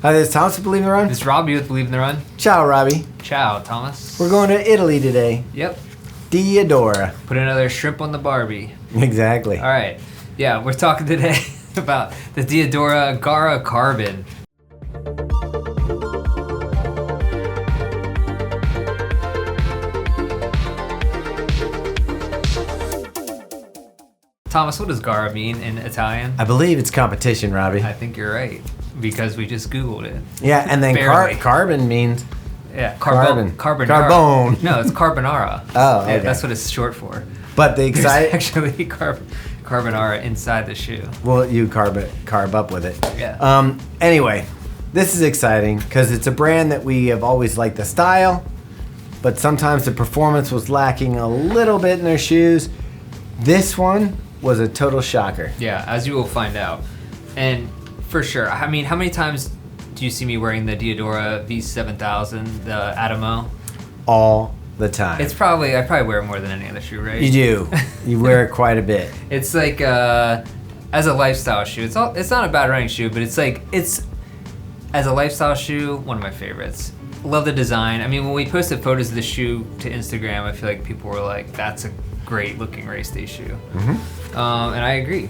Hi, this is Thomas with Believe in the Run. This is Robbe with Believe in the Run. Ciao, Robbie. Ciao, Thomas. We're going to Italy today. Yep. Diadora. Put another shrimp on the Barbie. Exactly. All right. Yeah, we're talking today about the Diadora Gara Carbon. Thomas, what does Gara mean in Italian? I believe it's competition, Robbie. I think you're right, because we just Googled it. Yeah, and then carbon means... Yeah, Carbon. Carbonara. No, it's carbonara. Oh, okay. Yeah, that's what it's short for. But the exciting... actually carbonara inside the shoe. Well, you carb up with it. Yeah. Anyway, this is exciting because it's a brand that we have always liked the style, but sometimes the performance was lacking a little bit in their shoes. This one was a total shocker. Yeah, as you will find out. And for sure, I mean, how many times do you see me wearing the Diadora V7000, the Adamo? All the time. I probably wear it more than any other shoe, right? You do. You wear it quite a bit. It's like, as a lifestyle shoe, it's not a bad running shoe, but it's as a lifestyle shoe, one of my favorites. Love the design. I mean, when we posted photos of the shoe to Instagram, I feel like people were like, that's a great looking race day shoe. Mm-hmm. And I agree.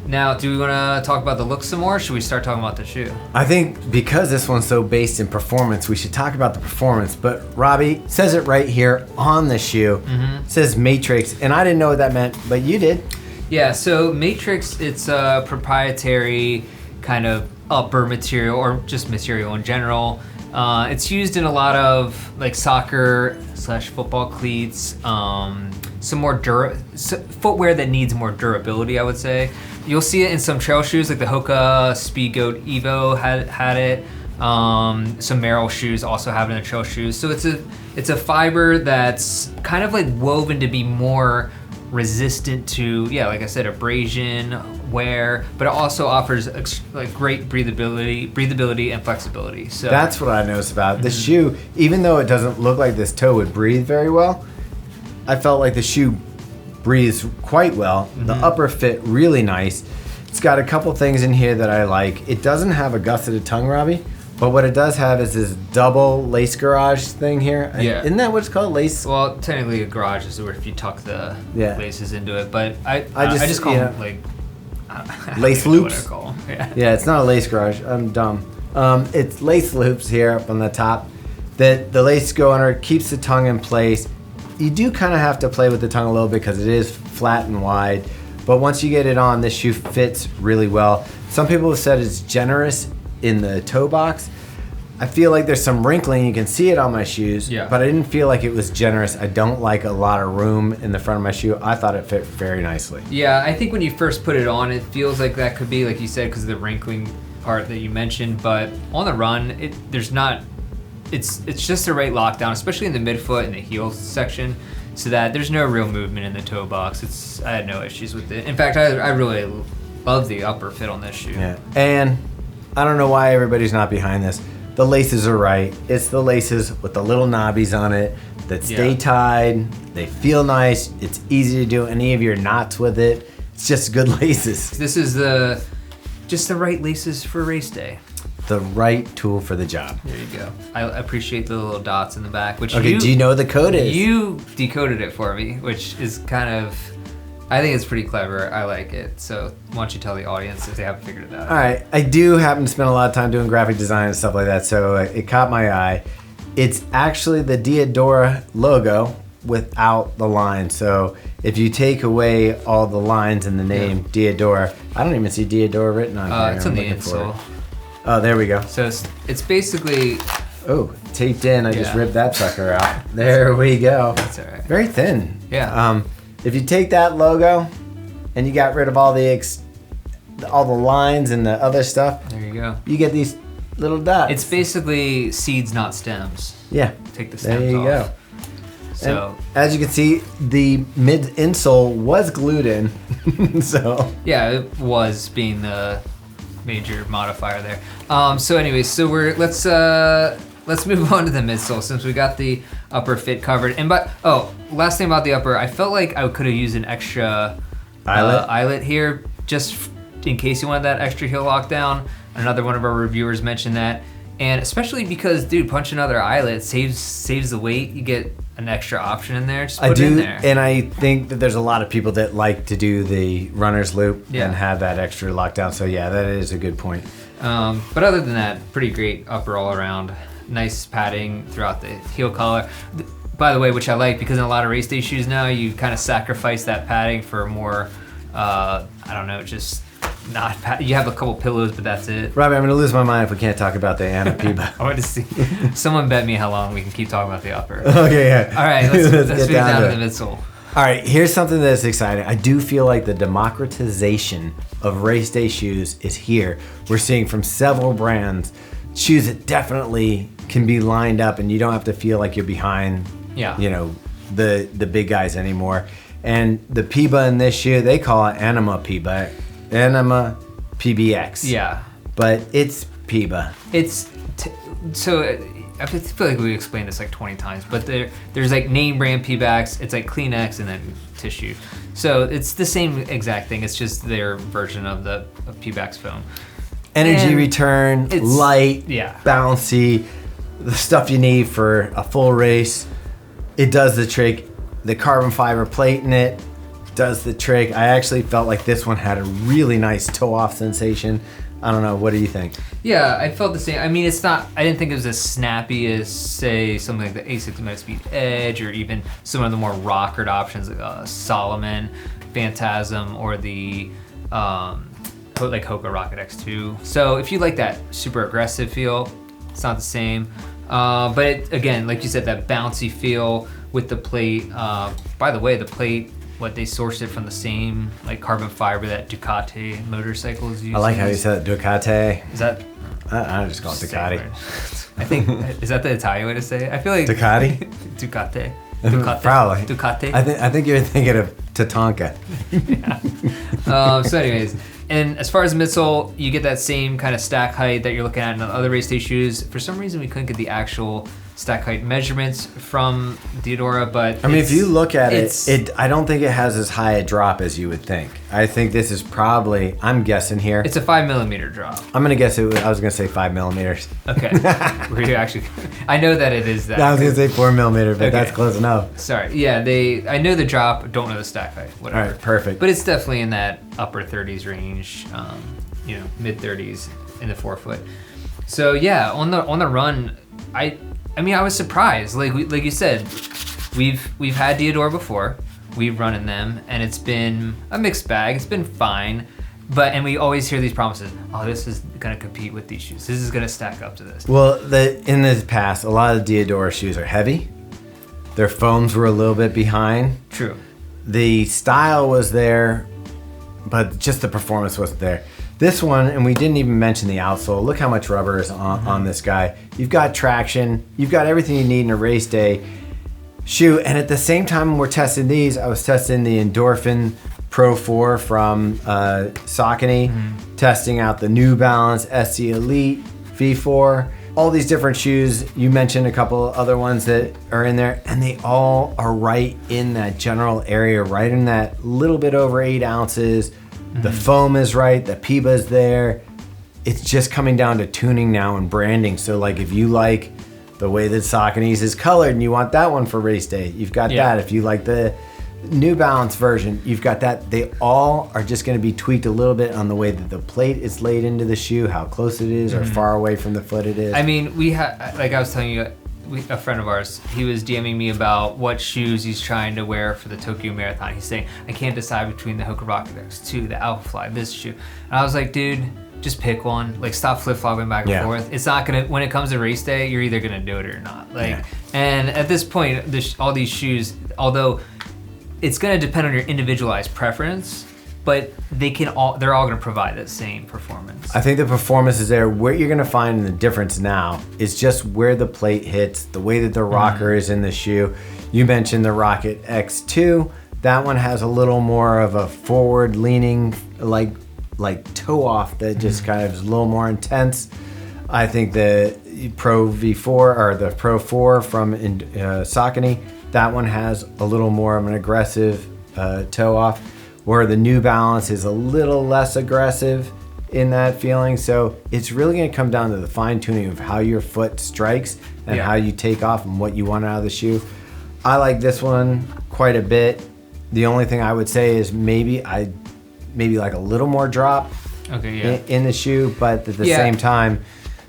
Now, do we want to talk about the look some more, or should we start talking about the shoe? I think because this one's so based in performance, we should talk about the performance. But Robbie says it right here on the shoe. Mm-hmm. It says Matryx, and I didn't know what that meant, but you did. Yeah, so Matryx, it's a proprietary kind of upper material, or just material in general. It's used in a lot of like soccer/football cleats, some more footwear that needs more durability, I would say. You'll see it in some trail shoes, like the Hoka Speed Goat Evo had it. Some Merrell shoes also have it in the trail shoes. So it's a fiber that's kind of like woven to be more resistant to, yeah, like I said, abrasion, wear, but it also offers like great breathability and flexibility. So that's what I noticed about it. The shoe. Even though it doesn't look like this toe would breathe very well, I felt like the shoe breathes quite well. Mm-hmm. The upper fit really nice. It's got a couple things in here that I like. It doesn't have a gusseted tongue, Robbie, but what it does have is this double lace garage thing here. Yeah. Isn't that what it's called? Lace? Well, technically a garage is where if you tuck the laces into it, but I just call them like lace loops. Yeah, it's not a lace garage. I'm dumb. It's lace loops here up on the top that the laces go under, keeps the tongue in place. You do kind of have to play with the tongue a little bit because it is flat and wide, but once you get it on, this shoe fits really well. Some people have said it's generous in the toe box. I feel like there's some wrinkling. You can see it on my shoes, but I didn't feel like it was generous. I don't like a lot of room in the front of my shoe. I thought it fit very nicely. Yeah, I think when you first put it on, it feels like that could be, like you said, because of the wrinkling part that you mentioned, but on the run, it's just the right lockdown, especially in the midfoot and the heel section, so that there's no real movement in the toe box. I had no issues with it. In fact, I really love the upper fit on this shoe. Yeah, and I don't know why everybody's not behind this. The laces are right. It's the laces with the little knobbies on it that stay tied. They feel nice. It's easy to do any of your knots with it. It's just good laces. This is just the right laces for race day. The right tool for the job. There you go. I appreciate the little dots in the back, which do you know the code is? You decoded it for me, which is kind of, I think it's pretty clever. I like it. So why don't you tell the audience if they haven't figured it out? All right. I do happen to spend a lot of time doing graphic design and stuff like that, so it caught my eye. It's actually the Diadora logo without the line. So if you take away all the lines in the name Diadora, I don't even see Diadora written on here. It's on the insole. Oh, there we go. So it's basically... Oh, taped in. I just ripped that sucker out. There we go. That's all right. Very thin. Yeah. If you take that logo and you got rid of all the lines and the other stuff, there you go. You get these little dots. It's basically seeds, not stems. Yeah. Take the stems off. There you go. So, and as you can see, the mid insole was glued in. So yeah, it was being the major modifier there. So anyways, so let's move on to the midsole since we got the upper fit covered. And last thing about the upper, I felt like I could have used an extra eyelet here just in case you wanted that extra heel lockdown. Another one of our reviewers mentioned that. And especially because, dude, punch another eyelet saves the weight. You get an extra option in there. Just put it in there. And I think that there's a lot of people that like to do the runner's loop and have that extra lockdown. So yeah, that is a good point. But other than that, pretty great upper all around. Nice padding throughout the heel collar. By the way, which I like, because in a lot of race day shoes now, you kind of sacrifice that padding for more, I don't know, just not you have a couple pillows, but that's it. Robbie, I'm going to lose my mind if we can't talk about the Anima PBX. I want to see. Someone bet me how long we can keep talking about the upper. Okay, yeah. All right, let's move down to the midsole. All right, here's something that's exciting. I do feel like the democratization of race day shoes is here. We're seeing from several brands shoes that definitely can be lined up, and you don't have to feel like you're behind. Yeah. You know, the big guys anymore. And the PBA in this shoe, they call it Anima PBX. Anima PBX. Yeah. But it's PBA. I feel like we explained this like 20 times, but there's like name brand PBX, it's like Kleenex and then tissue. So it's the same exact thing. It's just their version of the PBX foam. Energy return, light, bouncy, the stuff you need for a full race. It does the trick. The carbon fiber plate in it does the trick. I actually felt like this one had a really nice toe-off sensation. I don't know. What do you think? Yeah, I felt the same. I mean, I didn't think it was as snappy as, say, something like the A6 Metaspeed Edge, or even some of the more rockered options like Solomon, Phantasm, or the like Hoka Rocket X2. So if you like that super aggressive feel, it's not the same. But again, like you said, that bouncy feel with the plate. By the way, the plate, they sourced it from the same like carbon fiber that Ducati motorcycles use. I like how you said Ducati. Is that? I just call it Ducati. I think, is that the Italian way to say it? I feel like Ducati. Ducati. Probably. Ducati. I think you're thinking of Tatanka. Yeah. So anyways, and as far as midsole, you get that same kind of stack height that you're looking at in other race day shoes. For some reason, we couldn't get the actual stack height measurements from Diadora, but I mean, if you look at it, I don't think it has as high a drop as you would think. I think this is probably, I'm guessing here, it's a 5mm drop. I'm gonna guess I was gonna say 5mm. Okay. Were you actually? I know that it is that. I was gonna say 4mm, but that's close enough. Sorry. Yeah, I know the drop, don't know the stack height. Whatever. All right, perfect. But it's definitely in that upper 30s range, mid 30s in the forefoot. So yeah, on the run, I mean, I was surprised. Like you said, we've had Diadora before. We've run in them, and it's been a mixed bag. It's been fine, and we always hear these promises. Oh, this is gonna compete with these shoes. This is gonna stack up to this. Well, in the past, a lot of Diadora shoes are heavy. Their foams were a little bit behind. True. The style was there, but just the performance wasn't there. This one, and we didn't even mention the outsole. Look how much rubber is on this guy. You've got traction. You've got everything you need in a race day shoe. And at the same time we're testing these, I was testing the Endorphin Pro 4 from Saucony, testing out the New Balance SC Elite V4. All these different shoes. You mentioned a couple other ones that are in there, and they all are right in that general area, right in that little bit over 8 ounces. The foam is right, the PBA is there. It's just coming down to tuning now and branding. So like if you like the way that Saucony's is colored and you want that one for race day, you've got that. If you like the New Balance version, you've got that. They all are just going to be tweaked a little bit on the way that the plate is laid into the shoe, how close it is or far away from the foot it is. I mean, we had, like I was telling you, a friend of ours, he was DMing me about what shoes he's trying to wear for the Tokyo Marathon. He's saying, I can't decide between the Hoka Rocket X2, the Alphafly, this shoe. And I was like, dude, just pick one. Like, stop flip-flopping back and forth. It's not gonna, when it comes to race day, you're either gonna do it or not. Like, and at this point, all these shoes, although it's gonna depend on your individualized preference, but they're all gonna provide that same performance. I think the performance is there. What you're gonna find the difference now is just where the plate hits, the way that the rocker is in the shoe. You mentioned the Rocket X2. That one has a little more of a forward leaning, like toe off that just kind of is a little more intense. I think the Pro V4 or the Pro 4 from Saucony, that one has a little more of an aggressive toe off, where the New Balance is a little less aggressive. in that feeling. So it's really going to come down to the fine tuning of how your foot strikes and how you take off and what you want out of the shoe. I like this one quite a bit. The only thing I would say is maybe like a little more drop in the shoe, but at the same time,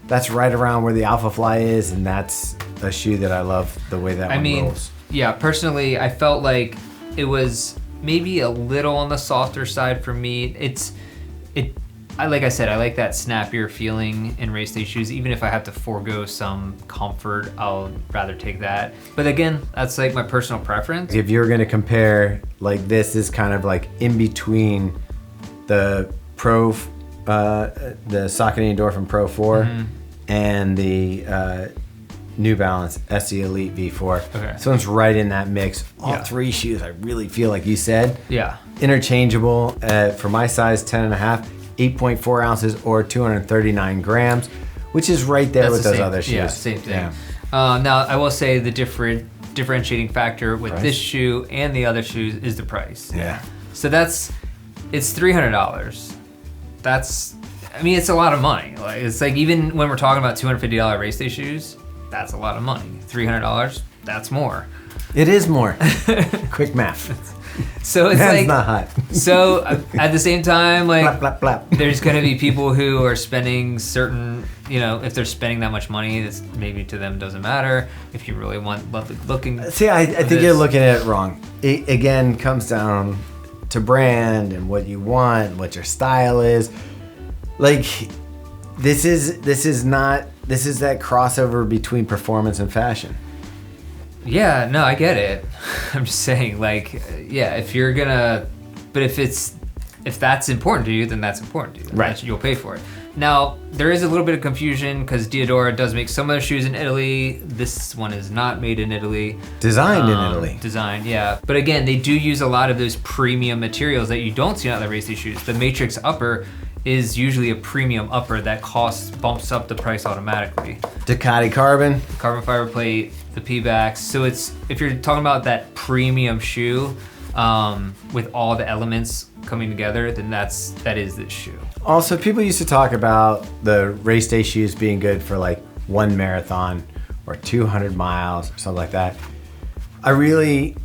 that's right around where the Alpha Fly is, and that's a shoe that I love the way that one rolls. Yeah, personally, I felt like it was maybe a little on the softer side for me. Like I said, I like that snappier feeling in race day shoes. Even if I have to forego some comfort, I'll rather take that. But again, that's like my personal preference. If you're gonna compare, like this is kind of like in between the the Saucony Endorphin Pro 4 and the New Balance SC Elite V4. Okay. So it's right in that mix. All three shoes, I really feel like you said. Yeah. Interchangeable for my size, 10.5, 8.4 ounces or 239 grams, which is right there with those other shoes. Yeah, same thing. Yeah. Now, I will say the differentiating factor with this shoe and the other shoes is the price. Yeah. So it's $300. It's a lot of money. Like, it's like even when we're talking about $250 race day shoes, that's a lot of money. $300, that's more. It is more. Quick math. So it's That's like not hot. So at the same time, like blap, blap, blap. There's going to be people who are spending certain, if they're spending that much money, that's maybe to them doesn't matter. If you really want looking. See, I think you're looking at it wrong. It again comes down to brand and what you want, what your style is. Like this is that crossover between performance and fashion. Yeah, no, I get it. I'm just saying, if you're gonna, but if that's important to you, then that's important to you. Right. You'll pay for it. Now, there is a little bit of confusion because Diadora does make some of their shoes in Italy. This one is not made in Italy. Designed in Italy. Designed, yeah. But again, they do use a lot of those premium materials that you don't see on other race day shoes. The Matryx upper is usually a premium upper that bumps up the price automatically. Ducati Carbon. Carbon fiber plate, the PBX. So if you're talking about that premium shoe with all the elements coming together, then that is this shoe. Also, people used to talk about the race day shoes being good for like one marathon or 200 miles or something like that. I really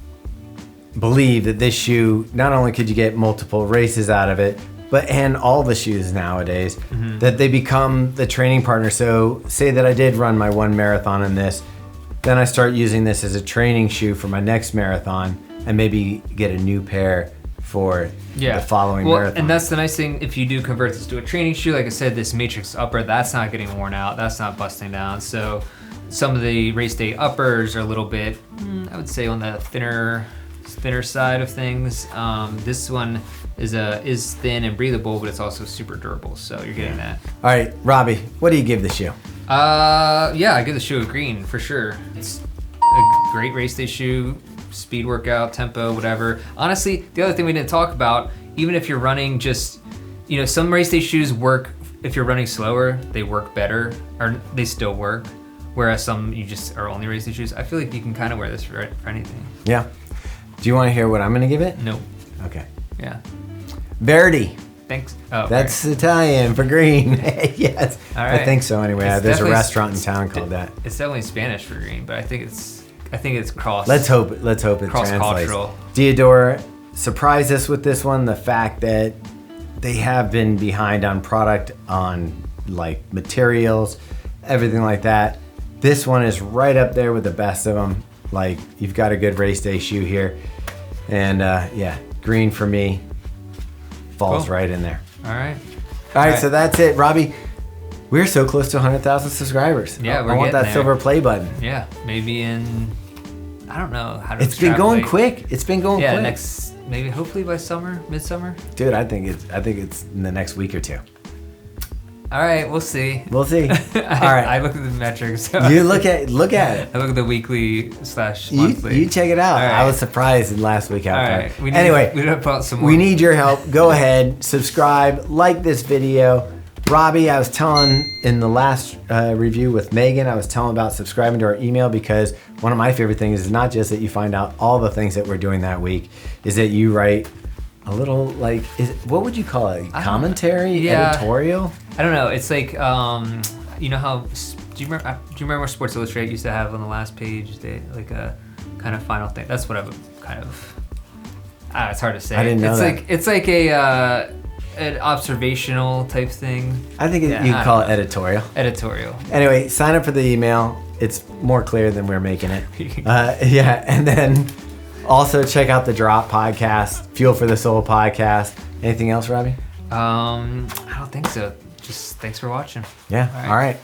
believe that this shoe, not only could you get multiple races out of it, and all the shoes nowadays, that they become the training partner. So say that I did run my one marathon in this, then I start using this as a training shoe for my next marathon and maybe get a new pair for the following marathon. And that's the nice thing, if you do convert this to a training shoe, like I said, this Matryx upper, that's not getting worn out, that's not busting down. So some of the race day uppers are a little bit, I would say, on the thinner side of things. This one is thin and breathable, but it's also super durable, so you're getting that. All right, Robbie, what do you give the shoe? I give the shoe a green for sure. It's a great race day shoe, speed workout, tempo, whatever. Honestly, the other thing we didn't talk about, even if you're running just, some race day shoes work, if you're running slower, they work better, or they still work, whereas some you just are only race day shoes. I feel like you can kind of wear this for anything. Yeah. Do you want to hear what I'm going to give it? Nope. Okay. Yeah. Verdi. Thanks. Oh, that's Italian for green. Yes. All right. I think so anyway. There's a restaurant in town called that. It's definitely Spanish for green, but I think it's cross. Let's hope it translates. Cross-cultural. Diadora surprised us with this one. The fact that they have been behind on product, on like materials, everything like that. This one is right up there with the best of them. Like, you've got a good race day shoe here. And green for me falls right in there. All right. All right, so that's it, Robbie. We're so close to 100,000 subscribers. Yeah, I want that there. silver play button. Yeah, maybe I don't know how to. It's been going quick. It's been going quick. Maybe hopefully by midsummer. Dude, I think it's in the next week or two. All right, we'll see. All right. I look at the metrics. So you look at it. I look at the weekly/monthly. You check it out. Right. I was surprised last week how All right. We need your help. Go ahead, subscribe, like this video. Robbie, I was telling in the last review with Megan, I was telling about subscribing to our email, because one of my favorite things is not just that you find out all the things that we're doing that week, is that you write a little like, what would you call it? Commentary? Editorial? I don't know. It's like, you know how, do you remember Sports Illustrated used to have on the last page, like a kind of final thing? That's what I would kind of, it's hard to say. I didn't know that. It's like a, an observational type thing. I think you could call it editorial. Editorial. Anyway, sign up for the email. It's more clear than we're making it. Yeah, and then also check out the Drop podcast, Fuel for the Soul podcast. Anything else, Robbie? I don't think so. Just thanks for watching. Yeah. All right.